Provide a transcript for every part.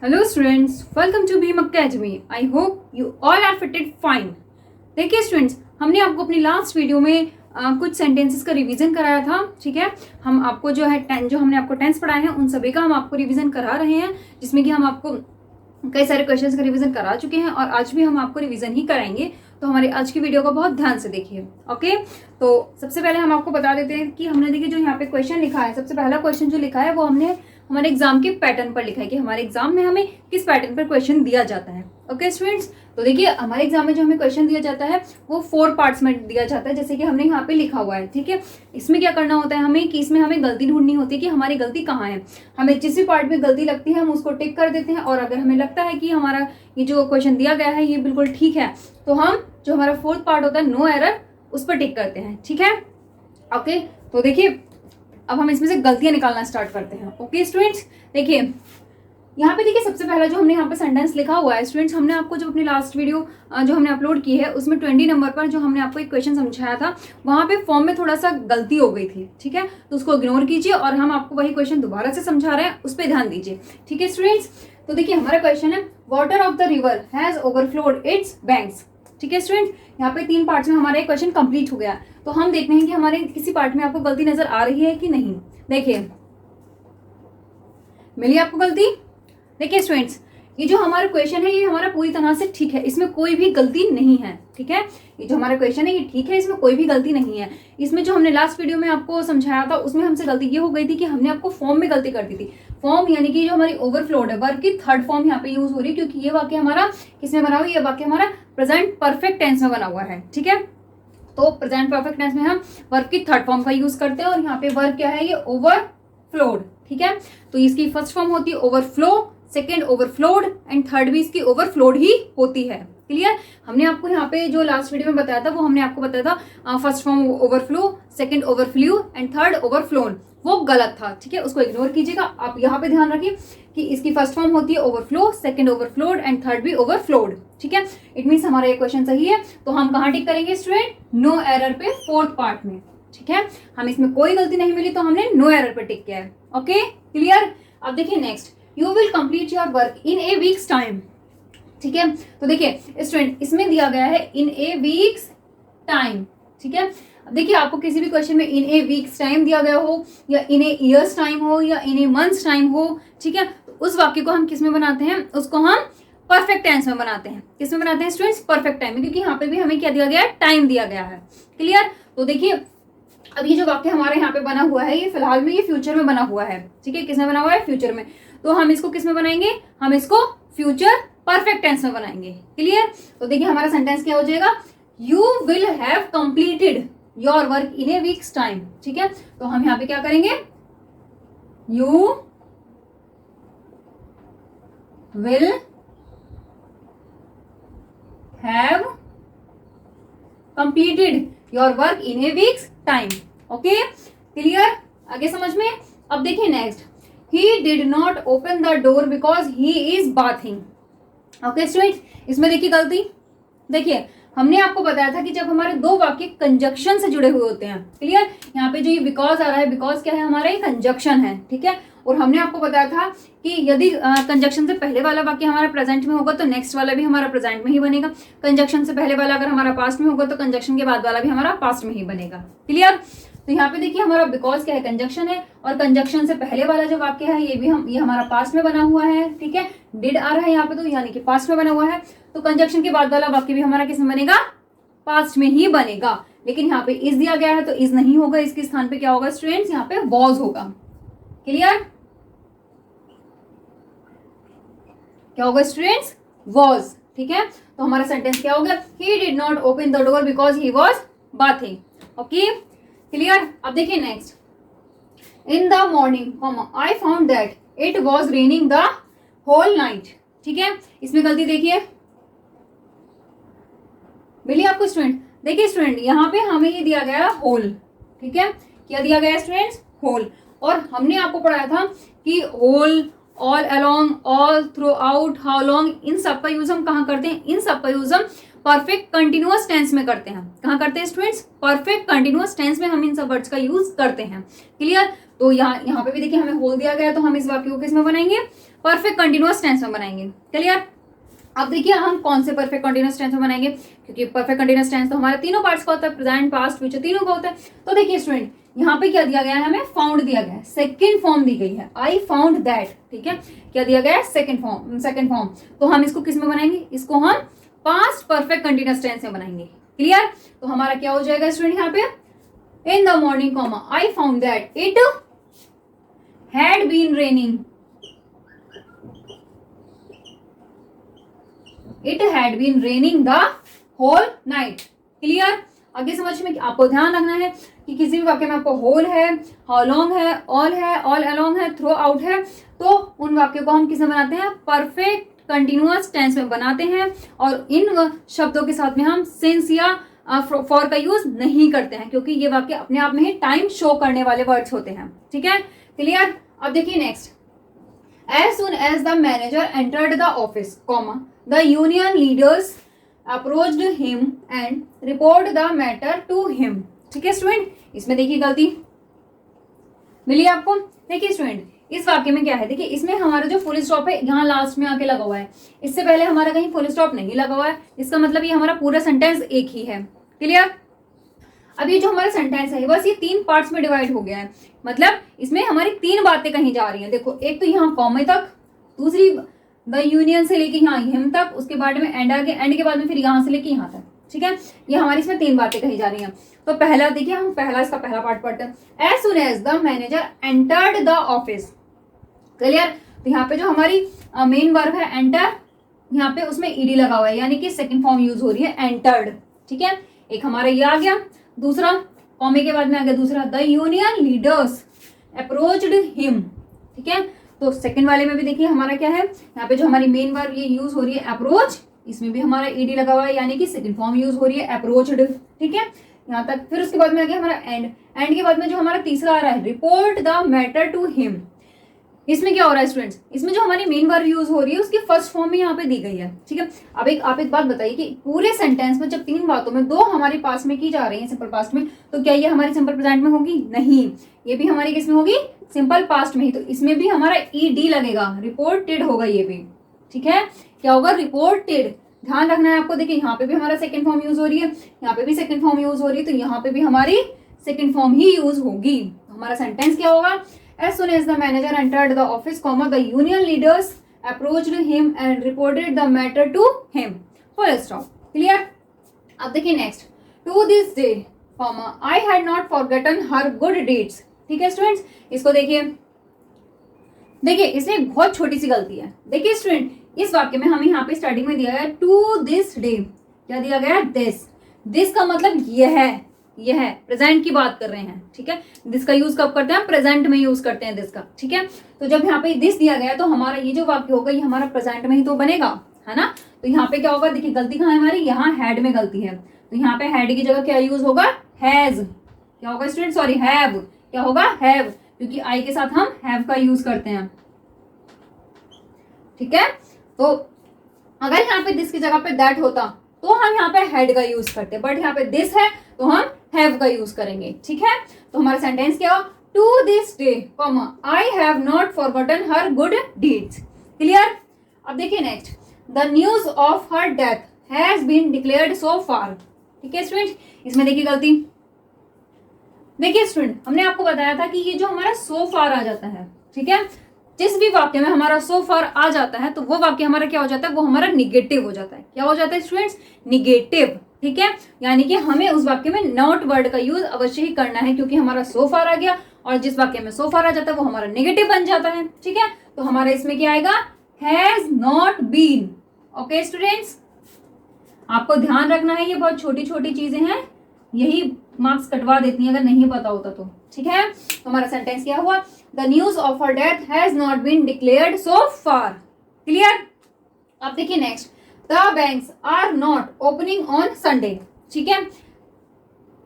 Hello students, welcome to Bheem academy. I hope you all are fitted fine. देखिए students, हमने आपको अपनी last video में कुछ सेंटेंसेस का रिवीजन कराया था। ठीक है, हम आपको जो हमने आपको टेंस पढ़ाए हैं उन सभी का हम आपको रिवीजन करा रहे हैं, जिसमें कि हम आपको कई सारे क्वेश्चंस का रिवीजन करा चुके हैं और आज भी हम आपको रिवीजन ही कराएंगे। तो हमारे आज की वीडियो को बहुत ध्यान से देखिए। ओके, तो सबसे पहले हम आपको बता देते हैं कि हमने देखिए जो यहाँ पे क्वेश्चन लिखा है, सबसे पहला क्वेश्चन जो लिखा है वो हमने हमारे एग्जाम के पैटर्न पर लिखा है कि हमारे एग्जाम में हमें किस पैटर्न पर क्वेश्चन दिया जाता है। ओके स्टूडेंट्स, तो देखिए हमारे एग्जाम में जो हमें क्वेश्चन दिया जाता है वो 4 पार्ट्स में दिया जाता है, जैसे कि हमने यहाँ पे लिखा हुआ है। ठीक है, इसमें क्या करना होता है हमें कि इसमें हमें गलती ढूंढनी होती है कि हमारी गलती कहाँ है। हमें जिस भी पार्ट में गलती लगती है हम उसको टिक कर देते हैं, और अगर हमें लगता है कि हमारा ये जो क्वेश्चन दिया गया है ये बिल्कुल ठीक है तो हम जो हमारा 4th पार्ट होता है नो एरर, उस पर टिक करते हैं। ठीक है, ओके, तो देखिए अब हम इसमें से गलतियां निकालना स्टार्ट करते हैं। ओके स्टूडेंट्स, देखिए यहाँ पे देखिए सबसे पहला जो हमने यहाँ पे सेंटेंस लिखा हुआ है स्टूडेंट्स, हमने आपको जो अपनी लास्ट वीडियो जो हमने अपलोड की है उसमें 20 नंबर पर जो हमने आपको एक क्वेश्चन समझाया था वहां पे फॉर्म में थोड़ा सा गलती हो गई थी। ठीक है, तो उसको इग्नोर कीजिए और हम आपको वही क्वेश्चन दोबारा से समझा रहे हैं, उस पर ध्यान दीजिए। ठीक है स्टूडेंट्स, तो देखिए हमारा क्वेश्चन है water of the river has overflowed its banks. ठीक है स्टूडेंट, यहाँ पे 3 पार्ट्स में हमारा एक क्वेश्चन कंप्लीट हो गया। तो हम देखते हैं कि हमारे किसी पार्ट में आपको गलती नजर आ रही है कि नहीं। देखिए मिली आपको गलती। देखिए स्टूडेंट्स, ये जो हमारा क्वेश्चन है ये हमारा पूरी तरह से ठीक है, इसमें कोई भी गलती नहीं है। ठीक है, ये जो हमारा क्वेश्चन है ये ठीक है, इसमें कोई भी गलती नहीं है। इसमें जो हमने लास्ट वीडियो में आपको समझाया था उसमें हमसे गलती ये हो गई थी कि हमने आपको फॉर्म में गलती कर दी थी। फॉर्म यानी कि जो हमारी ओवरफ्लोड है, वर्ब की 3rd फॉर्म यहाँ पे यूज हो रही है, क्योंकि ये वाक्य हमारा किसमें बना हुआ है, ये वाक्य हमारा प्रेजेंट परफेक्ट टेंस में बना हुआ है। ठीक है, तो प्रेजेंट परफेक्ट टेंस में हम वर्ब की 3rd फॉर्म का यूज करते हैं, और यहाँ पे वर्ब क्या है, ये ओवरफ्लोड। ठीक है, तो इसकी फर्स्ट फॉर्म होती है overflow, second overflowed and third भी इसकी ओवरफ्लोड ही होती है। क्लियर, हमने आपको यहाँ पे जो लास्ट वीडियो में बताया था वो हमने आपको बताया था first form overflow, second overflew and third overflown, वो गलत था। ठीक है, उसको इग्नोर कीजिएगा। आप यहाँ पे ध्यान रखिए कि इसकी फर्स्ट फॉर्म होती है overflow, second overflowed and third भी ओवरफ्लोड। ठीक है, इट मीन्स हमारा ये क्वेश्चन सही है। तो हम कहाँ टिक करेंगे स्टूडेंट, नो एरर पे 4th पार्ट में। ठीक है, हम इसमें कोई गलती नहीं मिली तो हमने नो एरर पे टिक किया है। ओके क्लियर, अब देखिए next, you will complete your work in A weeks time. ठीक है, तो देखिए स्टूडेंट इसमें दिया गया है इन ए वीक्स टाइम। ठीक है, अब देखिए आपको किसी भी क्वेश्चन में इन ए वीक्स टाइम दिया गया हो या इन ए ईयर्स टाइम हो या इन ए मंथ्स टाइम हो, ठीक है, तो उस वाक्य को हम किस में बनाते हैं, उसको हम परफेक्ट टेंस में बनाते हैं। किस में बनाते हैं स्टूडेंट्स, परफेक्ट टाइम में, क्योंकि यहाँ पे भी हमें क्या दिया गया है, टाइम दिया गया है। क्लियर, तो देखिए अब ये जो वाक्य हमारे यहाँ पे बना हुआ है ये फिलहाल में ये फ्यूचर में बना हुआ है। ठीक है, किसमें बना हुआ है, फ्यूचर में। तो हम इसको किस में बनाएंगे, हम इसको फ्यूचर परफेक्ट टेंस में बनाएंगे। क्लियर, तो देखिए हमारा सेंटेंस क्या हो जाएगा, you will have completed your work in A weeks time. ठीक है, तो हम यहाँ पे क्या करेंगे, you will have completed your work in A weeks time. Okay clear, आगे समझ में। अब देखिए next, he did not open the door because he is bathing. Okay student, इसमें देखिए गलती। देखिए हमने आपको बताया था कि जब हमारे 2 वाक्य कंजक्शन से जुड़े हुए होते हैं, क्लियर, यहाँ पे जो ये बिकॉज आ रहा है, बिकॉज क्या है हमारा, ये कंजक्शन है। ठीक है, और हमने आपको बताया था कि यदि कंजक्शन से पहले वाला वाक्य हमारा प्रेजेंट में होगा तो नेक्स्ट वाला भी हमारा प्रेजेंट में ही बनेगा। कंजक्शन से पहले वाला अगर हमारा पास्ट में होगा तो कंजक्शन के बाद वाला भी हमारा पास्ट में ही बनेगा। क्लियर, तो यहाँ पे देखिए हमारा बिकॉज क्या है, कंजक्शन है, और कंजक्शन से पहले वाला जो वाक्य है ये हमारा पास्ट में बना हुआ है। ठीक है, डिड आ रहा है यहाँ पे तो यानी कि पास्ट में बना हुआ है, तो कंजक्शन के बाद वाला वाक्य भी हमारा किस में बनेगा, पास्ट में ही बनेगा। लेकिन यहाँ पे इज दिया गया है तो इज नहीं होगा, इसके स्थान पे क्या होगा स्टूडेंट्स, यहाँ पे वॉज होगा। क्लियर, क्या होगा स्टूडेंट्स, वॉज। ठीक है, तो हमारा सेंटेंस क्या होगा, he did not open the door because he was bathing. Okay clear, अब देखिए next, in the morning I found that it was raining the whole night. ठीक है, इसमें गलती देखिए मिली आपको स्टूडेंट। देखिए स्टूडेंट यहाँ पे हमें ये दिया गया होल। ठीक है, क्या दिया गया स्टूडेंट्स, होल, और हमने आपको पढ़ाया था कि whole, all along, all throughout, how long, इन सब का यूज हम कहाँ करते हैं, इन सब का यूज हम परफेक्ट कंटिन्यूअस टेंस में करते हैं। कहाँ करते हैं स्टूडेंट्स, परफेक्ट कंटिन्यूअस टेंस में हम इन सब वर्ड्स का यूज करते हैं। क्लियर, तो यहाँ पे भी देखिए हमें होल दिया गया है, तो हम इस वाक्य को किस में बनाएंगे, परफेक्ट कंटिन्यूअस टेंस में बनाएंगे। क्लियर। अब देखिए हम कौन से परफेक्ट कंटिन्यूअस टेंस में बनाएंगे, क्योंकि परफेक्ट कंटिन्यूअस टेंस तो हमारे तीनों पार्ट्स का होता है, प्रेजेंट पास्ट फ्यूचर तीनों का होता है। तो देखिए स्टूडेंट यहाँ पे क्या दिया गया है, हमें फाउंड दिया गया है, सेकंड फॉर्म दी गई है, आई फाउंड दैट। ठीक है, क्या दिया गया है, सेकंड फॉर्म। तो हम इसको किस में बनाएंगे, इसको हम पास्ट परफेक्ट कंटिन्यूअस टेंस में बनाएंगे। क्लियर। तो हमारा क्या हो जाएगा स्टूडेंट यहाँ पे, in the morning comma I found that it had been raining, it had been raining the whole night. Clear. आगे समझ में आपको ध्यान रखना है कि किसी भी वाक्य में आपको होल है, हाउ लॉन्ग है, ऑल अलोंग है, थ्रू आउट है, तो उन वाक्यों को हम किस में बनाते हैं, परफेक्ट कंटिन्यूअस टेंस में बनाते हैं। और इन शब्दों के साथ में हम सिंस या फॉर का यूज नहीं करते हैं, क्योंकि ये वाक्य अपने आप में ही टाइम शो करने वाले वर्ड्स होते हैं। ठीक है। क्लियर। अब देखिए next, as soon as the manager entered the office, comma, the union leaders approached him and reported the matter to him. ठीक है स्टूडेंट, इसमें देखिए गलती मिली आपको। देखिए स्टूडेंट इस वाक्य में क्या है, देखिए इसमें हमारा जो फुल स्टॉप है यहाँ लास्ट में आके लगा हुआ है, इससे पहले हमारा कहीं फुल स्टॉप नहीं लगा हुआ है, इसका मतलब ये हमारा पूरा सेंटेंस एक ही है। क्लियर। अब ये जो हमारा सेंटेंस है बस ये 3 पार्ट्स में डिवाइड हो गया है, मतलब इसमें हमारी 3 बातें कहीं जा रही हैं। देखो एक तो यहाँ कॉमे तक, दूसरी द यूनियन से लेके यहाँ हिम तक, उसके बाद में एंड के बाद में फिर यहाँ से लेके यहाँ तक। ठीक है, ये हमारी इसमें 3 बातें कही जा रही हैं। तो पहला देखिए हम इसका पहला पार्ट पढ़ते हैं, as soon as the manager entered the office. Clear. तो यहाँ पे जो हमारी मेन वर्ब है एंटर, यहाँ पे उसमें ईडी लगा हुआ है, यानी कि सेकंड फॉर्म यूज हो रही है एंटर्ड। ठीक है, एक हमारा ये आ गया, दूसरा कॉमे के बाद में आ गया दूसरा, the union leaders approached him. ठीक है, तो सेकंड वाले में भी देखिए हमारा क्या है, यहाँ पे जो हमारी मेन वर्ब ये यूज हो रही है अप्रोच, इसमें भी हमारा ईडी लगा हुआ है, यानी कि सेकंड फॉर्म यूज हो रही है अप्रोच्ड। ठीक है, यहाँ तक। फिर उसके बाद में आ गया हमारा एंड के बाद में जो हमारा तीसरा आ रहा है, report the matter to him. इसमें क्या हो रहा है स्टूडेंट्स, इसमें जो हमारी मेन वर्ब यूज हो रही है उसकी फर्स्ट फॉर्म में यहाँ पे दी गई है। ठीक है, अब आप एक बात बताइए कि पूरे सेंटेंस में जब 3 बातों में 2 हमारे पास में की जा रही है सिंपल पास्ट में, तो क्या ये हमारी सिंपल प्रेजेंट में होगी, नहीं, ये भी हमारी किस में होगी, सिंपल पास्ट में ही। तो इसमें भी हमारा ईडी लगेगा, रिपोर्टेड होगा ये भी। ठीक है, क्या होगा, रिपोर्टेड। ध्यान रखना है आपको। देखिए यहाँ पे भी हमारा सेकंड फॉर्म यूज हो रही है, यहाँ पे भी सेकंड फॉर्म यूज हो रही है, तो यहाँ पे भी हमारी सेकंड फॉर्म ही यूज होगी। हमारा सेंटेंस क्या होगा, as soon as the manager entered the office, comma, the union leaders approached him and reported the matter to him. Full stop. Clear? अब देखिए next, to this day, comma, I had not forgotten her good deeds. ठीक है students, इसको देखिए इसमें एक बहुत छोटी सी गलती है। देखिए स्टूडेंट इस वाक्य में हमें यहाँ पे स्टार्टिंग में दिया गया टू दिस डे, क्या दिया गया, दिस का मतलब यह है, प्रेजेंट की बात कर रहे हैं। ठीक है, दिस का यूज कब करते हैं, प्रेजेंट में यूज करते हैं दिस का। ठीक है, तो जब यहाँ पे दिस दिया गया तो हमारा ये जो वाक्य होगा ये हमारा प्रेजेंट में ही तो बनेगा, है ना। तो यहाँ पे क्या होगा, देखिए गलती कहाँ है हमारी, यहाँ हैड में गलती है, तो यहाँ पे हैड की जगह क्या यूज होगा, हैज। क्या होगा स्टूडेंट, सॉरी हैव, क्या होगा, हैव, क्योंकि आई के साथ हम हैव का यूज करते हैं। ठीक है, तो अगर यहाँ पे दिस की जगह पे दैट होता तो हम यहाँ पे हैड का यूज करते, बट यहाँ पे दिस है तो हम हैव का यूज करेंगे। ठीक है, तो हमारा सेंटेंस क्या हो, to this day, comma, I have not forgotten her good deeds. Clear. अब देखिए next, the news of her death has been declared so far. ठीक है स्टूडेंट, इसमें देखिए गलती। देखिए स्टूडेंट हमने आपको बताया था कि ये जो हमारा सो फार आ जाता है, ठीक है, जिस भी वाक्य में हमारा सो फार आ जाता है तो वो वाक्य हमारा क्या हो जाता है, वो हमारा निगेटिव हो जाता है। क्या हो जाता है स्टूडेंट्स, निगेटिव। ठीक है, यानी कि हमें उस वाक्य में नॉट वर्ड का यूज अवश्य ही करना है, क्योंकि हमारा सो फार आ गया और जिस वाक्य में सो फार आ जाता है वो हमारा नेगेटिव बन जाता है। ठीक है, तो हमारा इसमें क्या आएगा, has not been. Okay students, आपको ध्यान रखना है, ये बहुत छोटी छोटी चीजें हैं, यही मार्क्स कटवा देती हैं अगर नहीं पता होता तो। ठीक है, तो हमारा सेंटेंस क्या हुआ, the news of her death has not been declared so far. Clear. अब देखिए next, the banks are not opening on Sunday. ठीक है,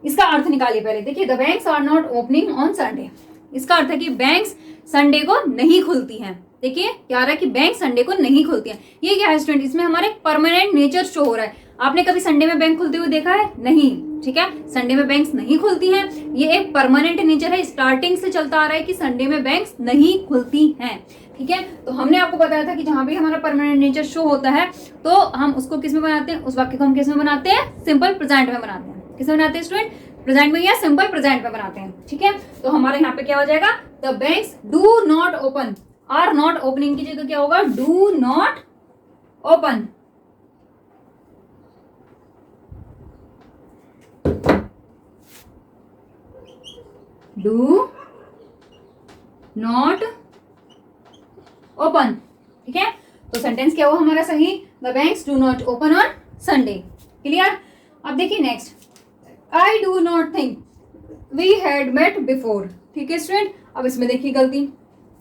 इसका अर्थ निकालिए पहले। देखिए the banks are not opening on Sunday, इसका अर्थ है कि बैंक्स संडे को नहीं खुलती हैं। देखिए क्या आ रहा है कि बैंक संडे को नहीं खुलती हैं। ये क्या है स्टूडेंट, इसमें हमारे परमानेंट नेचर शो हो रहा है। आपने कभी संडे में बैंक खुलते हुए देखा है, नहीं, ठीक है, संडे में बैंक्स नहीं खुलती हैं। ये एक परमानेंट नेचर है, स्टार्टिंग से चलता आ रहा है कि संडे में बैंक्स नहीं खुलती हैं। ठीक है, तो हमने आपको बताया था कि जहां भी हमारा परमानेंट नेचर शो होता है तो हम उसको किस में बनाते हैं, उस वाक्य को हम किस में बनाते हैं, सिंपल प्रेजेंट में बनाते हैं। किस में बनाते हैं स्टूडेंट, प्रेजेंट में या सिंपल प्रेजेंट में बनाते हैं। ठीक है, तो हमारे यहाँ पे क्या हो जाएगा, the banks do not open, are not opening की जगह क्या होगा, do not open. Do not open. ठीक है, तो सेंटेंस क्या हुआ हमारा सही, the banks do not open on Sunday. Clear. अब देखिए next, I do not think we had met before. ठीक है स्टूडेंट, अब इसमें देखिए गलती।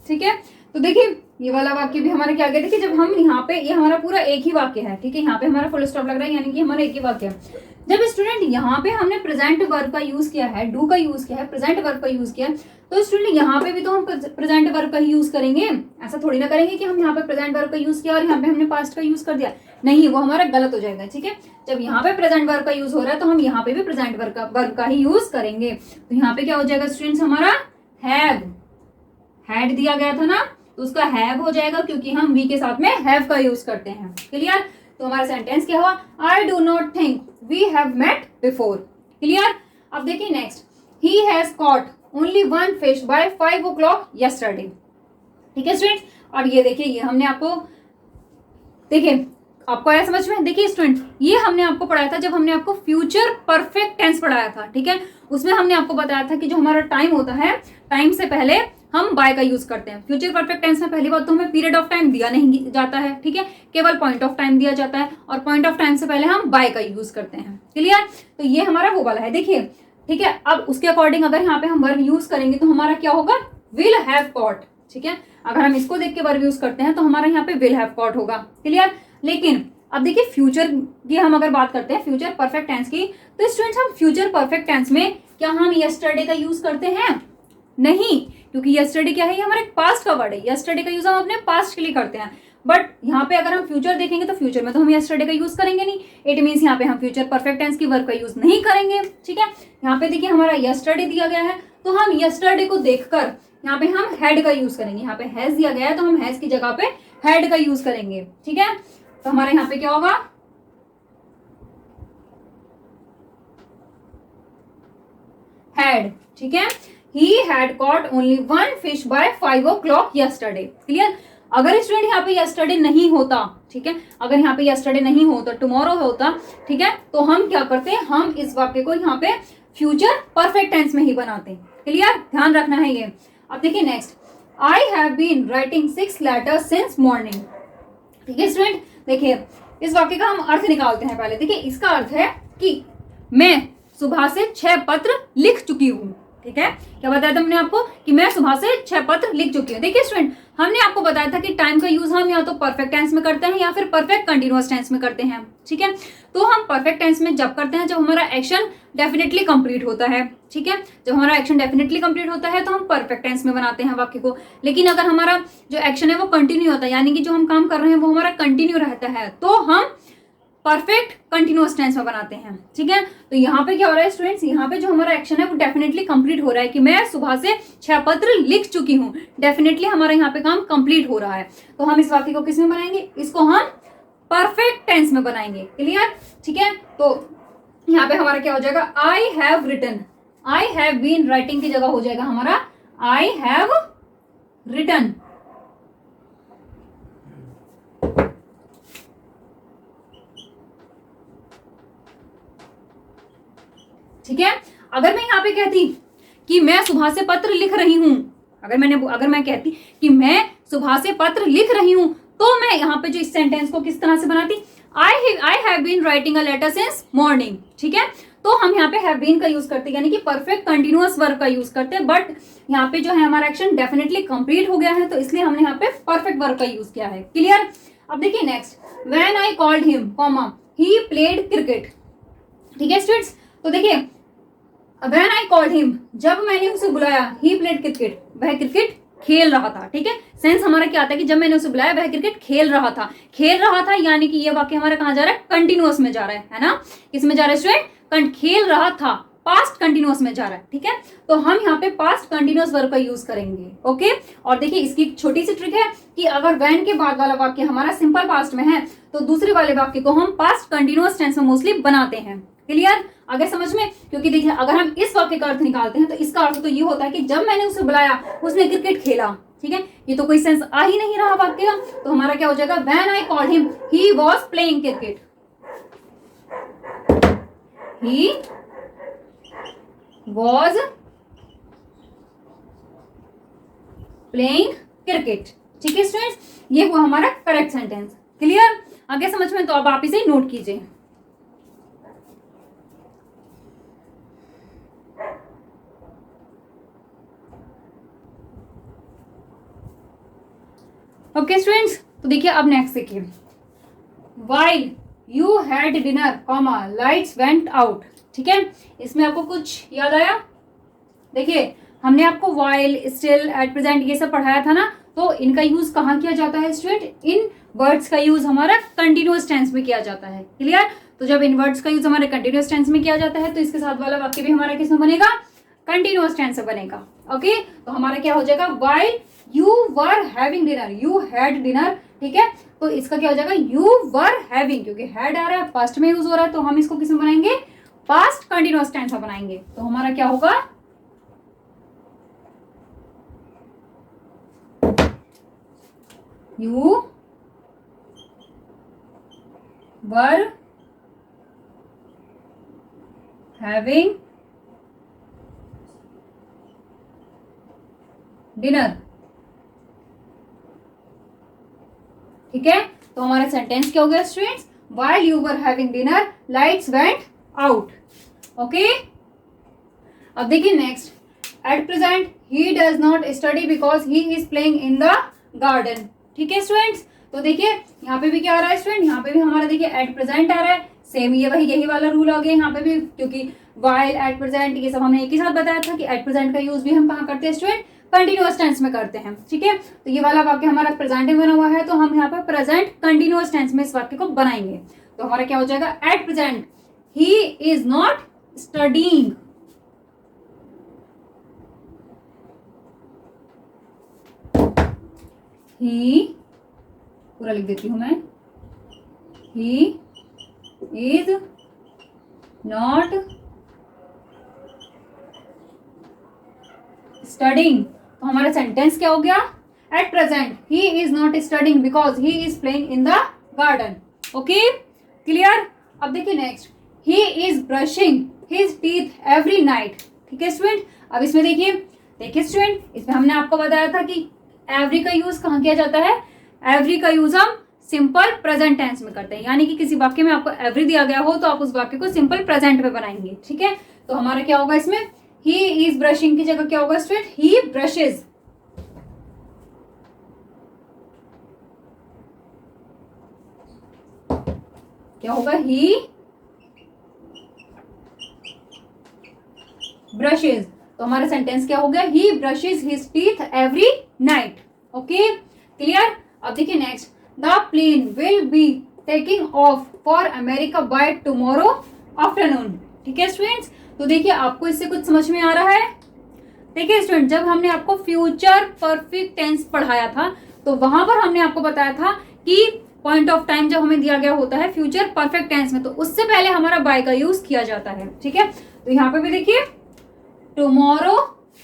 ठीक है, तो देखिए ये वाला वाक्य भी हमारा क्या गया, देखिए जब हम यहाँ पे, ये हमारा पूरा एक ही वाक्य है। ठीक है, यहाँ पे हमारा फुल स्टॉप लग रहा है, यानी कि हमारा एक ही वाक्य है। जब स्टूडेंट यहाँ पे हमने प्रेजेंट वर्ब का यूज किया है, डू का यूज किया है, प्रेजेंट वर्ब का यूज किया है, तो स्टूडेंट यहाँ पे भी तो हम प्रेजेंट वर्ब का ही यूज करेंगे। ऐसा थोड़ी ना करेंगे कि हम यहाँ पे प्रेजेंट वर्ब का यूज किया और यहाँ पे हमने पास्ट का यूज कर दिया, नहीं, वो हमारा गलत हो जाएगा। ठीक है, जब यहाँ पे प्रेजेंट वर्ब का यूज हो रहा है तो हम यहाँ पे भी प्रेजेंट वर्ब का ही यूज करेंगे। तो यहाँ पे क्या हो जाएगा स्टूडेंट्स, हमारा हैड दिया गया था ना, तो उसका हैव हो जाएगा, क्योंकि हम वी के साथ में हैव का यूज करते हैं। क्लियर, तो हमारा सेंटेंस क्या हुआ, I do not think we have met before. Clear. अब देखिए next, he has caught only one fish by 5 o'clock yesterday। ठीक है स्टूडेंट, और ये देखिए, ये हमने आपको, देखिए आपको आया समझ में। देखिए स्टूडेंट, ये हमने आपको पढ़ाया था जब हमने आपको फ्यूचर परफेक्ट टेंस पढ़ाया था। ठीक है, उसमें हमने आपको बताया था कि जो हमारा टाइम होता है, टाइम से पहले हम बाय का यूज करते हैं। फ्यूचर परफेक्ट टेंस में पहली बात तो हमें पीरियड ऑफ टाइम दिया नहीं जाता है। ठीक है, केवल पॉइंट ऑफ टाइम दिया जाता है, और पॉइंट ऑफ टाइम से पहले हम बाय का यूज करते हैं। क्लियर, तो ये हमारा वो वाला है। देखिए, ठीक है, अब उसके अकॉर्डिंग अगर यहाँ पे हम वर्ब यूज करेंगे तो हमारा क्या होगा, विल हैव कॉट। ठीक है, अगर हम इसको देख के वर्ब यूज करते हैं तो हमारा यहाँ पे विल हैव कॉट होगा। क्लियर, लेकिन अब देखिए फ्यूचर की हम अगर बात करते हैं, फ्यूचर परफेक्ट टेंस की, तो स्टूडेंट्स हम फ्यूचर परफेक्ट टेंस में क्या हम यस्टरडे का यूज करते हैं, नहीं, क्योंकि यस्टरडे क्या है, ये हमारे पास्ट का वर्ड है। यस्टरडे का यूज हम अपने पास्ट के लिए करते हैं, बट यहाँ पे अगर हम फ्यूचर देखेंगे तो फ्यूचर में तो हम यस्टरडे का यूज करेंगे नहीं। इट मीन्स यहाँ पे हम फ्यूचर परफेक्ट टेंस की वर्ब का यूज नहीं करेंगे। ठीक है, यहाँ पे देखिए हमारा यस्टरडे दिया गया है, तो हम यस्टरडे को देखकर यहाँ पे हम हैड का यूज करेंगे। यहाँ पे हैज दिया गया है तो हम हैज की जगह पे हैड का यूज करेंगे। ठीक है, तो हमारे यहाँ पे क्या होगा, हैड। ठीक है, he had caught only one fish by 5 o'clock yesterday। Clear. अगर स्टूडेंट यहाँ पे yesterday नहीं होता, ठीक है, अगर यहाँ पे yesterday नहीं होता, tomorrow होता, ठीक है, तो हम क्या करते हैं, हम इस वाक्य को यहाँ पे फ्यूचर परफेक्ट टेंस में ही बनाते हैं। क्लियर, ध्यान रखना है ये। अब देखिए next, I have been writing 6 letters since morning। ठीक है स्टूडेंट, देखिए इस वाक्य का हम अर्थ निकालते हैं पहले। देखिए इसका अर्थ है कि मैं सुबह से 6 पत्र लिख चुकी हूँ। ठीक है, क्या बताया था हमने आपको कि मैं सुबह से 6 पत्र लिख चुकी हूँ। देखिए स्टूडेंट, हमने आपको बताया था कि टाइम का यूज हम या तो परफेक्ट टेंस में करते हैं या फिर परफेक्ट कंटिन्यूअस टेंस में करते हैं। ठीक है, तो हम परफेक्ट टेंस में जब करते हैं जब हमारा एक्शन डेफिनेटली कंप्लीट होता है। ठीक है, जब हमारा एक्शन डेफिनेटली कंप्लीट होता है तो हम परफेक्ट टेंस में बनाते हैं वाक्य को। लेकिन अगर हमारा जो एक्शन है वो कंटिन्यू होता है, यानी कि जो हम काम कर रहे हैं वो हमारा कंटिन्यू रहता है, तो हम परफेक्ट कंटिन्यूअस टेंस में बनाते हैं। ठीक है, तो यहाँ पे क्या हो रहा है स्टूडेंट्स, यहाँ पे जो हमारा एक्शन है वो डेफिनेटली कंप्लीट हो रहा है कि मैं सुबह से 6 पत्र लिख चुकी हूँ। डेफिनेटली हमारा यहाँ पे काम कंप्लीट हो रहा है, तो हम इस वाक्य को किस में बनाएंगे, इसको हम परफेक्ट टेंस में बनाएंगे। क्लियर। ठीक है, तो यहाँ पे हमारा क्या हो जाएगा, I have written, I have been writing की जगह हो जाएगा हमारा आई हैव रिटन। ठीक है, अगर मैं यहाँ पे कहती कि मैं सुबह से पत्र लिख रही हूं, अगर मैं कहती कि मैं सुबह से पत्र लिख रही हूं, तो मैं यहाँ पे जो इस सेंटेंस को किस तरह से बनाती, I have been writing a letter since morning. ठीक है, तो हम यहाँ पे हैव बीन का यूज करते हैं, यानी कि परफेक्ट कंटिन्यूअस वर्ब का यूज करते हैं, बट यहाँ पे जो है हमारा एक्शन डेफिनेटली कंप्लीट हो गया है, तो इसलिए हमने यहाँ पे परफेक्ट वर्ब का यूज किया है। क्लियर। अब देखिए next, when I called him, he played cricket. ठीक है स्टूडेंट्स, तो देखिए व्हेन आई कॉल्ड हिम, जब मैंने उसे बुलाया, ही प्लेड क्रिकेट, वह क्रिकेट खेल रहा था। ठीक है, सेंस हमारा क्या आता है कि जब मैंने उसे बुलाया वह क्रिकेट खेल रहा था, यानी कि ये वाक्य हमारा कहाँ जा रहा है, कंटिन्यूअस में जा रहा है ना, किस में जा रहा है स्टूडेंट, खेल रहा था, पास्ट कंटिन्यूअस में जा रहा है, ठीक है। तो हम यहाँ पे पास्ट कंटिन्यूअस वर्ब का यूज करेंगे, ओके। और देखिए इसकी एक छोटी सी ट्रिक है कि अगर वैन के बाद वाला वाक्य हमारा सिंपल पास्ट में है तो दूसरे वाले वाक्य को हम पास्ट कंटिन्यूअस टेंस में मोस्टली बनाते हैं। क्लियर, आगे समझ में? क्योंकि देखिए अगर हम इस वाक्य का अर्थ निकालते हैं तो इसका अर्थ तो ये होता है कि जब मैंने उसे बुलाया उसने क्रिकेट खेला, ठीक है। ये तो कोई सेंस आ ही नहीं रहा वाक्य का, तो हमारा क्या हो जाएगा, when I called him he was playing cricket, he was playing cricket, ठीक है स्टूडेंट्स, ये हुआ हमारा करेक्ट सेंटेंस। क्लियर, आगे समझ में? तो अब आप इसे नोट कीजिए। ओके स्टूडेंट्स, तो देखिए अब नेक्स्ट देखिए, while you had dinner, lights went out, ठीक है। इसमें आपको कुछ याद आया? देखिए हमने आपको वाइल, स्टिल, एट प्रेजेंट ये सब पढ़ाया था ना, तो इनका यूज कहाँ किया जाता है स्टूडेंट? इन वर्ड्स का यूज हमारा कंटिन्यूअस टेंस में किया जाता है। क्लियर, तो जब इन वर्ड्स का यूज हमारे कंटिन्यूअस टेंस में किया जाता है तो इसके साथ वाला वाक्य भी हमारा किसमें बनेगा? कंटिन्यूअस टेंस में बनेगा। ओके, तो हमारा क्या हो जाएगा, while you were having dinner, you had dinner, ठीक है। तो इसका क्या हो जाएगा, यू वर हैविंग, क्योंकि हैड आ रहा है, पास्ट में यूज हो रहा है, तो हम इसको किसमें बनाएंगे? पास्ट कंटिन्यूअस टेंस में बनाएंगे। तो हमारा क्या होगा, यू वर हैविंग डिनर, ठीक है। तो हमारा सेंटेंस क्या हो गया students, while you were having dinner lights went out. Okay, अब देखिए next, eight present he does not study because he is playing in the garden, ठीक है स्टूडेंट्स। तो देखिए यहाँ पे भी क्या आ रहा है स्टूडेंट, यहाँ पे भी हमारा देखिए एट प्रेजेंट आ रहा है, सेम ये वही यही वाला रूल आ गया यहाँ पे भी, क्योंकि व्हाइल, एट प्रेजेंट ये सब हमने एक ही साथ बताया था कि एट प्रेजेंट का यूज भी हम कहाँ करते हैं स्टूडेंट? कंटिन्यूअस टेंस में करते हैं, ठीक है। तो ये वाला वाक्य हमारा प्रेजेंट में बना हुआ है, तो हम यहाँ पर प्रेजेंट कंटिन्यूअस टेंस में इस वाक्य को बनाएंगे। तो हमारा क्या हो जाएगा, at present he is not studying, ही पूरा लिख देती हूं मैं, ही इज नॉट स्टडिंग। तो हमारा सेंटेंस क्या हो गया, eight present he is not studying because he is playing in the garden. Okay, clear. अब देखिए next, he is brushing his teeth every night, ठीक है स्टूडेंट। अब इसमें देखिए स्टूडेंट, इसमें हमने आपको बताया था कि एवरी का यूज कहाँ किया जाता है, एवरी का यूज हम सिंपल प्रेजेंट टेंस में करते हैं, यानी कि किसी वाक्य में आपको एवरी दिया गया हो तो आप उस वाक्य को सिंपल प्रेजेंट में बनाएंगे, ठीक है। तो हमारा क्या होगा इसमें, ही इज ब्रशिंग की जगह क्या होगा स्टूडेंट, ही ब्रशेज, क्या होगा, ही ब्रशेज। तो हमारा सेंटेंस क्या हो गया, he brushes his teeth every night. Okay, clear. अब देखिए next, the plane will be taking off for America by tomorrow afternoon, ठीक है स्टूडेंट्स। तो देखिए आपको इससे कुछ समझ में आ रहा है? देखिए स्टूडेंट, जब हमने आपको फ्यूचर परफेक्ट टेंस पढ़ाया था तो वहां पर हमने आपको बताया था कि पॉइंट ऑफ टाइम जब हमें दिया गया होता है फ्यूचर परफेक्ट टेंस में, तो उससे पहले हमारा बाय का यूज किया जाता है, ठीक है। तो यहाँ पे भी देखिए टुमारो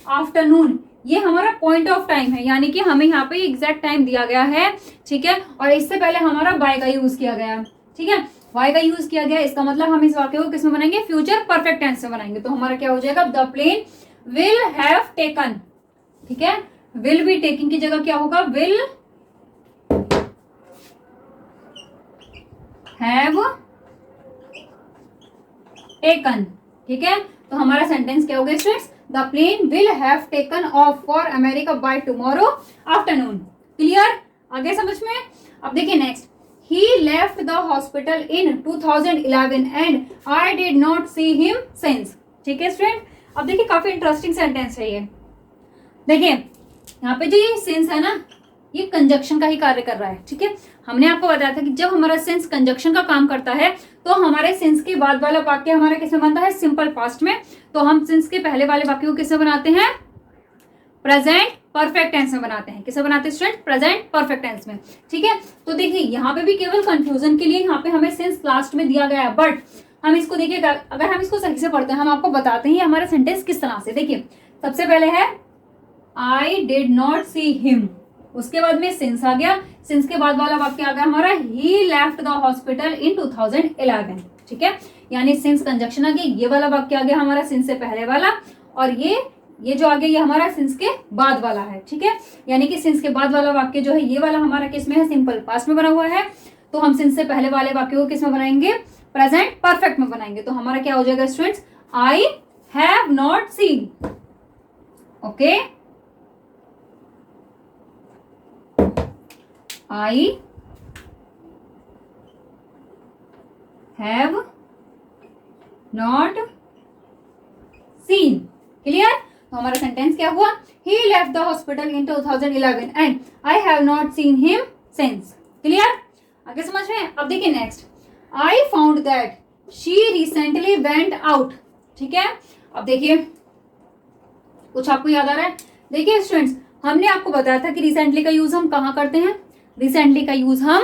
आफ्टरनून, ये हमारा पॉइंट ऑफ टाइम है, यानी कि हमें यहाँ पे एग्जैक्ट टाइम दिया गया है, ठीक है। और इससे पहले हमारा बाय का यूज किया गया, ठीक है, वाई का यूज किया गया। इसका मतलब हम इस वाक्य को किसमें बनाएंगे, फ्यूचर परफेक्ट टेंस में बनाएंगे। तो हमारा क्या हो जाएगा, the plane will have taken, ठीक है। विल बी टेकिंग की जगह क्या होगा, विल हैव टेकन, ठीक है। तो हमारा सेंटेंस क्या हो गया students, the plane will have taken off for America by tomorrow afternoon. Clear, आगे समझ में। अब देखिए next, he left the hospital in 2011 and I did not see him since, ठीक है स्टूडेंट। अब देखिए काफी इंटरेस्टिंग सेंटेंस है ये। देखिए यहाँ पे जो ये सिंस है ना, ये कंजक्शन का ही कार्य कर रहा है, ठीक है। हमने आपको बताया था कि जब हमारा सेंस कंजक्शन का काम करता है तो हमारे सिंस के बाद वाला वाक्य हमारा किसमें बनता है, सिंपल पास्ट में। तो हम सिंस के पहले वाले वाक्य को किसमें बनाते हैं, प्रेजेंट परफेक्ट टेंस में बनाते हैं। किसमें बनाते हैं स्टूडेंट, प्रेजेंट परफेक्ट टेंस में। ठीक है, तो देखिए यहाँ पे भी केवल कंफ्यूजन के लिए यहाँ पे हमें सिंस लास्ट में दिया गया है, बट हम इसको देखिएगा, अगर हम इसको सही से पढ़ते हैं, हम आपको बताते हैं हमारा सेंटेंस किस तरह से। देखिए सबसे पहले है I did not see him, उसके बाद में सिंस आ गया, सिंस के बाद वाला वाक्य आ गया हमारा ही लेफ्ट द हॉस्पिटल इन 2011। ठीक है, यानी सिंस कंजक्शन आ गया, ये वाला वाक्य आ गया हमारा सिंस से पहले वाला, और ये जो आ गया ये हमारा सिंस के बाद वाला है। ठीक है, यानी कि सिंस के बाद वाला वाक्य जो है ये वाला हमारा किस में है, सिंपल पास्ट में बना हुआ है। तो हम सिंस से पहले वाले वाक्य को किस में बनाएंगे, प्रेजेंट परफेक्ट में बनाएंगे। तो हमारा क्या हो जाएगा students, I have not seen. Okay, I have not seen. Clear, तो हमारा सेंटेंस क्या हुआ, he left the hospital in 2011 and I have not seen him since. Clear, आगे समझ रहे हैं। अब देखिए next, I found that she recently went out. ठीक है, अब देखिए कुछ आपको याद आ रहा है। देखिए स्टूडेंट्स, हमने आपको बताया था कि रिसेंटली का यूज हम कहाँ करते हैं, रिसेंटली का यूज हम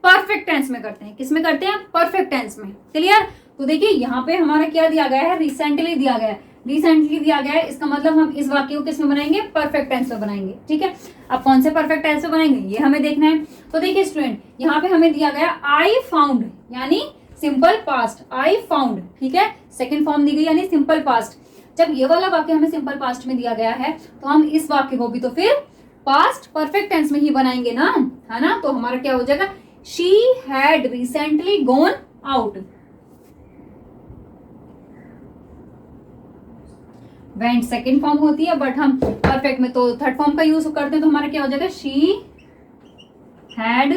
परफेक्ट टेंस में करते हैं। किस में करते हैं, परफेक्ट टेंस में। क्लियर, तो देखिए यहाँ पे हमारा क्या दिया गया है, रिसेंटली दिया गया है, रिसेंटली दिया गया है, इसका मतलब हम इस वाक्य को किस में बनाएंगे, परफेक्ट टेंस में बनाएंगे। ठीक है, अब कौन से परफेक्ट टेंस में बनाएंगे ये हमें देखना है। तो देखिए स्टूडेंट, यहाँ पे हमें दिया गया आई फाउंड, यानी सिंपल पास्ट, आई फाउंड। ठीक है, सेकेंड फॉर्म दी गई यानी सिंपल पास्ट। जब ये वाला वाक्य हमें सिंपल पास्ट में दिया गया है तो हम इस वाक्य को भी तो फिर पास्ट परफेक्ट टेंस में ही बनाएंगे ना, है ना। तो हमारा क्या हो जाएगा, she had recently gone out. Went second form होती है, बट हम परफेक्ट में तो थर्ड फॉर्म का यूज करते हैं। तो हमारा क्या हो जाएगा, she had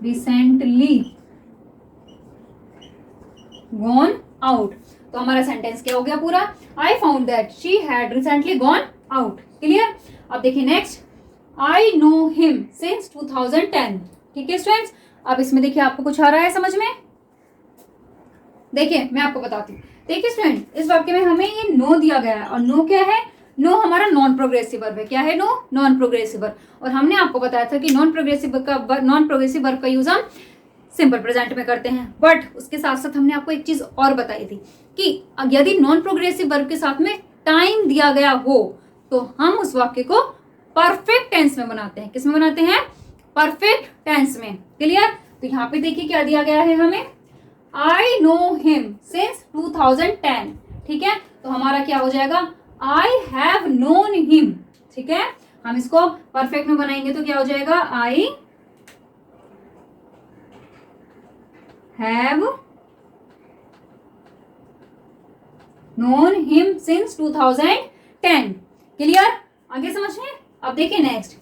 recently gone out. तो हमारा सेंटेंस क्या हो गया पूरा, आई found that she had recently gone out. Clear, अब देखिए next, I know him since 2010। ठीक है स्टूडेंट्स, अब इसमें देखिए आपको कुछ आ रहा है समझ में। देखिए मैं आपको बताती हूँ। देखिए स्टूडेंट, इस वाक्य में हमें ये नो दिया गया है, और नो क्या है, नो हमारा नॉन प्रोग्रेसिव वर्ब है। क्या है, नो नॉन प्रोग्रेसिव वर्ब। और हमने आपको बताया था कि नॉन प्रोग्रेसिव वर्ब का यूज हम सिंपल प्रेजेंट में करते हैं। बट उसके साथ साथ हमने आपको एक चीज और बताई थी कि यदि नॉन प्रोग्रेसिव वर्ब के साथ में टाइम दिया गया हो तो हम उस वाक्य को परफेक्ट टेंस में बनाते हैं। किस में बनाते हैं, परफेक्ट टेंस में। क्लियर, तो यहाँ पे देखिए क्या दिया गया है हमें, आई नो हिम सिंस 2010। ठीक है, तो हमारा क्या हो जाएगा, आई हैव नोन हिम। ठीक है, हम इसको परफेक्ट में बनाएंगे तो क्या हो जाएगा, I have known him since 2010। Clear, आगे समझ में। अब देखिए next,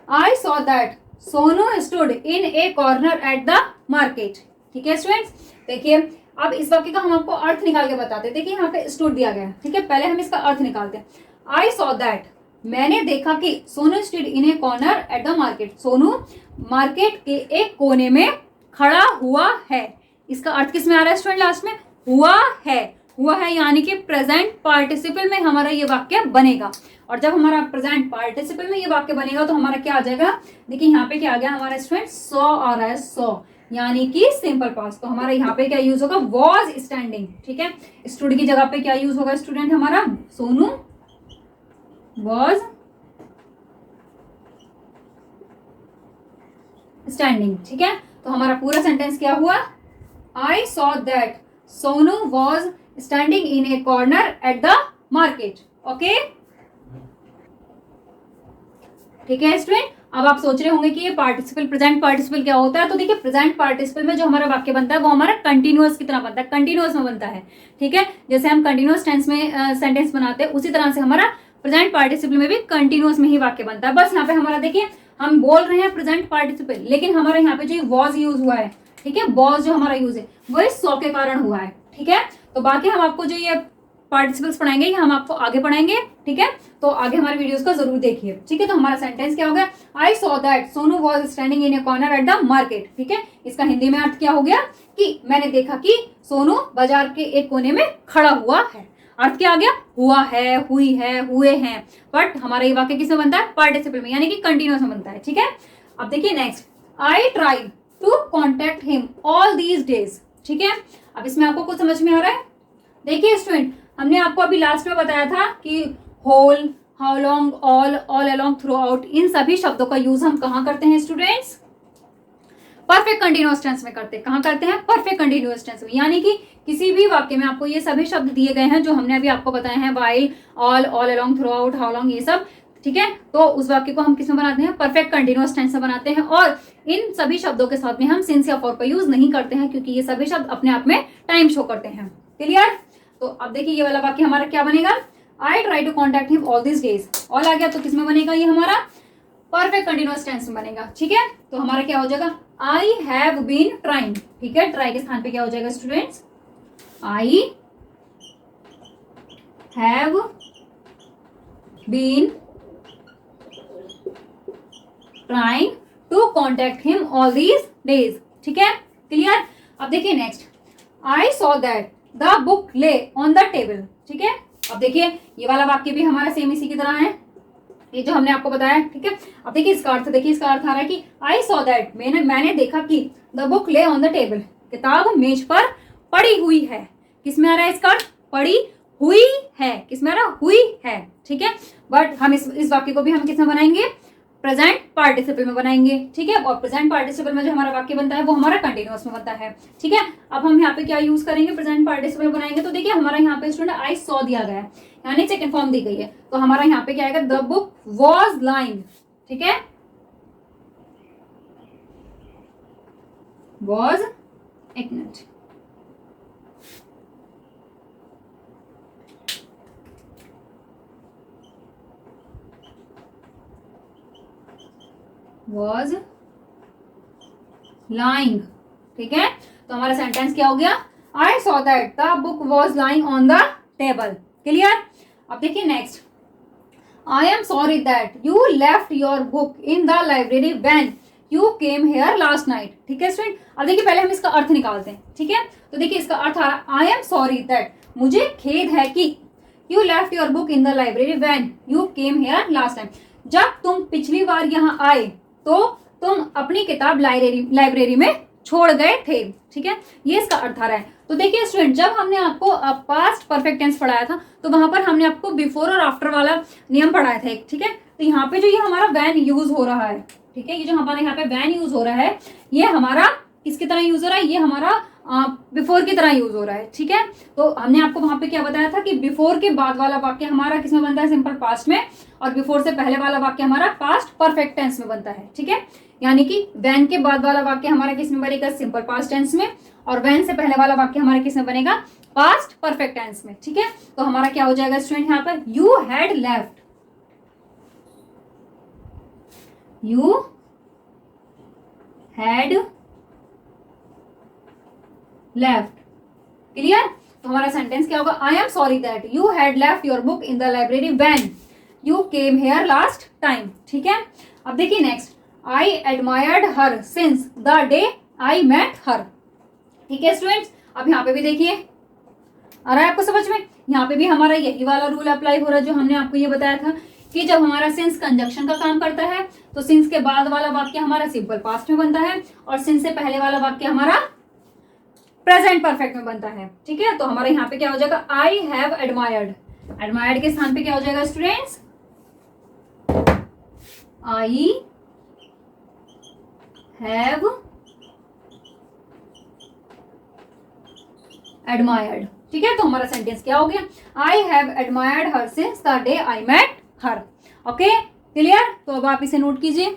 I saw that Sonu stood in A corner at the market. ठीक है स्टूडेंट्स, देखिए अब इस वाक्य का हम आपको अर्थ निकाल के बताते हैं। देखिए यहाँ पे स्टूड दिया गया है। ठीक है, पहले हम इसका अर्थ निकालते हैं। आई सॉ दैट, मैंने देखा कि Sonu stood in A corner at the market, Sonu market के एक कोने में खड़ा हुआ है। इसका अर्थ किस में आ रहा है स्टूडेंट, लास्ट में हुआ है, हुआ है यानी कि प्रेजेंट पार्टिसिपल में हमारा ये वाक्य बनेगा। और जब हमारा प्रेजेंट पार्टिसिपल में ये वाक्य बनेगा तो हमारा क्या आ जाएगा, देखिए यहाँ पे क्या आ गया हमारा स्टूडेंट, सॉ आ रहा है, सॉ यानी कि सिंपल पास्ट। तो हमारा यहाँ पे क्या यूज होगा, वॉज स्टैंडिंग। ठीक है, स्टूड की जगह पे क्या यूज होगा स्टूडेंट हमारा, सोनू वॉज स्टैंडिंग। ठीक है, तो हमारा पूरा सेंटेंस क्या हुआ, आई saw that Sonu was standing in A corner at the market. Okay, ठीक है स्टूडेंट। अब आप सोच रहे होंगे कि ये पार्टिसिपल, प्रेजेंट पार्टिसिपल क्या होता है। तो देखिए प्रेजेंट पार्टिसिपल में जो हमारा वाक्य बनता है वो हमारा कंटिन्यूअस की तरह बनता है, कंटिन्यूअस में बनता है। ठीक है, जैसे हम कंटिन्यूअस टेंस में सेंटेंस बनाते हैं उसी तरह से हमारा प्रेजेंट पार्टिसिपल में भी कंटिन्यूअस में ही वाक्य बनता है। बस यहाँ पे हमारा देखिए हम बोल रहे हैं प्रेजेंट पार्टिसिपल, लेकिन हमारे यहाँ पे जो वॉज यूज हुआ है, ठीक है, वॉज जो हमारा यूज है वो इस सॉ के कारण हुआ है। ठीक है, तो बाकी हम आपको जो ये पार्टिसिपल्स पढ़ाएंगे, ये हम आपको आगे पढ़ाएंगे, ठीक है। तो आगे हमारे वीडियोस को जरूर देखिए, ठीक है। तो हमारा सेंटेंस क्या हो गया, आई saw that Sonu was standing in A corner at the market, ठीक है। इसका हिंदी में अर्थ क्या हो गया कि मैंने देखा कि सोनू बाजार के एक कोने में खड़ा हुआ है। अर्थ क्या आ गया, हुआ है, हुई है, हुए हैं। बट हमारा ये वाक्य किसमें बनता है, पार्टिसिपल में, यानी कि कंटिन्यूअस में बनता है, ठीक है। अब देखिए next, I try to contact him all these days, ठीक है। अब इसमें आपको कुछ समझ में आ रहा है। देखिए स्टूडेंट, हमने आपको अभी लास्ट में बताया था कि whole, how long, all along, throughout, इन सभी शब्दों का यूज हम कहाँ करते हैं स्टूडेंट्स, परफेक्ट कंटिन्यूअस टेंस में करते हैं। कहाँ करते हैं, परफेक्ट कंटिन्यूअस टेंस में, यानी कि किसी भी वाक्य में आपको ये सभी शब्द दिए गए हैं जो हमने अभी आपको बताए हैं, while, all along, throughout, how long, ये सब, ठीक है। तो उस वाक्य को हम किसमें बनाते हैं, परफेक्ट कंटिन्यूअस टेंस में बनाते हैं। और इन सभी शब्दों के साथ में हम सिंस या फॉर का यूज नहीं करते हैं, क्योंकि ये सभी शब्द अपने आप में टाइम शो करते हैं। क्लियर। तो अब देखिए ये वाला वाक्य हमारा क्या बनेगा, I try to contact him all this days, all आ गया तो किसमें बनेगा, ये हमारा परफेक्ट कंटिन्यूअस टेंस में बनेगा, ठीक है। तो हमारा क्या हो जाएगा, आई हैव बीन ट्राइंग, ठीक है। ट्राई के स्थान पे क्या हो जाएगा students, I have been trying to contact him all these days, ठीक है। क्लियर। अब देखिए next, I saw that the book lay on the table, ठीक है। अब देखिए ये वाला वाक्य भी हमारा सेम इसी की तरह है, ये जो हमने आपको बताया, ठीक है। अब देखिए इसका अर्थ, देखिए इसका अर्थ आ रहा है कि आई सॉ दैट, मैंने देखा कि the book lay on the table, किताब मेज पर पड़ी हुई है। किसमें आ रहा है इसका अर्थ, पड़ी हुई है, किसमें आ रहा, हुई है, ठीक है। बट हम इस वाक्य को भी हम किसमें बनाएंगे, प्रेजेंट पार्टिसिपल में बनाएंगे, ठीक है। और प्रेजेंट पार्टिसिपल में जो हमारा वाक्य बनता है वो हमारा कंटिन्यूअस में बनता है, ठीक है। अब हम यहाँ पे क्या यूज करेंगे, प्रेजेंट पार्टिसिपल बनाएंगे। तो देखिए हमारा यहाँ पे स्टूडेंट आई सॉ दिया गया है, यानी सेकंड फॉर्म दी गई है, तो हमारा यहाँ पे क्या आएगा, द बुक वॉज लाइंग, ठीक है, वॉज, एक मिनट, was lying, ठीक है। तो हमारा सेंटेंस क्या हो गया, आई saw that the book was lying on the table. Clear. अब देखिए next, I am sorry that you left your book in the library when you came here last night, ठीक है स्टूडेंट। अब देखिए पहले हम इसका अर्थ निकालते हैं, ठीक है। तो देखिए इसका अर्थ आ रहा, आई एम सॉरी दैट, मुझे खेद है कि, you left your book in the library when you came here last time, जब तुम पिछली बार यहाँ आए तो तुम अपनी किताब लाइब्रेरी में छोड़ गए थे, ठीक है। ये इसका अर्थ आ रहा है। तो देखिए स्टूडेंट, जब हमने आपको पास्ट परफेक्ट टेंस पढ़ाया था तो वहां पर हमने आपको बिफोर और आफ्टर वाला नियम पढ़ाया था, ठीक है। तो यहाँ पे जो ये हमारा वैन यूज हो रहा है, ठीक है, ये जो हमारे यहाँ पे वैन यूज हो रहा है, ये हमारा किसकी तरह यूज हो रहा है, ये हमारा बिफोर की तरह यूज हो रहा है, ठीक है। तो हमने आपको वहां पे क्या बताया था कि बिफोर के बाद वाला वाक्य हमारा किसमें बनता है, सिंपल पास्ट में, और बिफोर से पहले वाला वाक्य हमारा पास्ट परफेक्ट टेंस में बनता है, ठीक है। यानी कि वैन के बाद वाला वाक्य हमारा किसमें बनेगा, सिंपल पास्ट टेंस में, और वैन से पहले वाला वाक्य हमारा किसमें बनेगा, पास्ट परफेक्ट टेंस में, ठीक है। तो हमारा क्या हो जाएगा स्टूडेंट यहाँ पर, you had left, you had left. Clear. तो हमारा सेंटेंस क्या होगा, I am sorry that you had left your book in the library when you came here last time, ठीक है। अब देखिए next, I admired her since the day I met her, ठीक है स्टूडेंट्स। अब यहाँ पे भी देखिए आ रहा है आपको समझ में, यहाँ पे भी हमारा यही वाला रूल अप्लाई हो रहा है जो हमने आपको ये बताया था कि जब हमारा सिंस कंजक्शन का काम करता है तो सिंस के बाद वाला वाक्य हमारा सिंपल पास्ट में बनता है और सिंस से पहले वाला वाक्य हमारा प्रेजेंट परफेक्ट में बनता है, ठीक है। तो हमारे यहाँ पे क्या हो जाएगा, आई हैव एडमायर्ड, एडमायर्ड के स्थान पे क्या हो जाएगा स्टूडेंट्स, आई हैव एडमायर्ड, ठीक है। तो हमारा सेंटेंस क्या हो गया, I have admired her since the day I met her. Okay clear. तो अब आप इसे नोट कीजिए।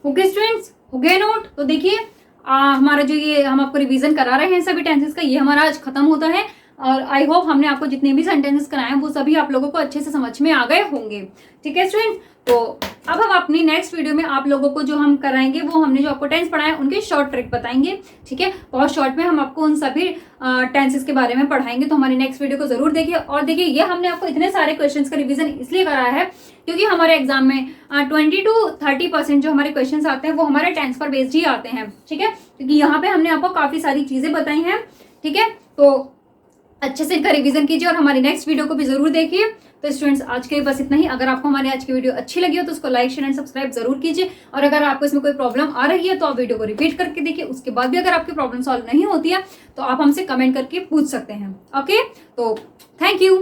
ओके स्टूडेंट्स, हो गए नोट। तो देखिए हमारा जो ये हम आपको रिवीजन करा रहे हैं सभी टेंसेस का, ये हमारा आज खत्म होता है। और आई होप हमने आपको जितने भी सेंटेंसेस कराए हैं वो सभी आप लोगों को अच्छे से समझ में आ गए होंगे। ठीक है स्टूडेंट, तो अब हम अपनी नेक्स्ट वीडियो में आप लोगों को जो हम कराएंगे वो हमने जो आपको टेंस पढ़ाए उनके शॉर्ट ट्रिक बताएंगे। ठीक है, बहुत शॉर्ट में हम आपको उन सभी टेंसेस के बारे में पढ़ाएंगे, तो हमारी नेक्स्ट वीडियो को जरूर देखिए। और देखिए, ये हमने आपको इतने सारे क्वेश्चंस का रिवीजन इसलिए कराया है क्योंकि हमारे एग्जाम में 20 to 30% जो हमारे क्वेश्चंस आते हैं वो हमारे टेंस पर बेस्ड ही आते हैं। ठीक है, क्योंकि यहाँ पे हमने आपको काफी सारी चीजें बताई हैं। ठीक है, तो अच्छे से इनका रिवीजन कीजिए और हमारी नेक्स्ट वीडियो को भी जरूर देखिए। तो स्टूडेंट्स, आज के लिए बस इतना ही। अगर आपको हमारी आज की वीडियो अच्छी लगी हो तो उसको लाइक, शेयर एंड सब्सक्राइब जरूर कीजिए। और अगर आपको इसमें कोई प्रॉब्लम आ रही है तो आप वीडियो को रिपीट करके देखिए। उसके बाद भी अगर आपकी प्रॉब्लम सॉल्व नहीं होती है तो आप हमसे कमेंट करके पूछ सकते हैं। ओके, तो थैंक यू।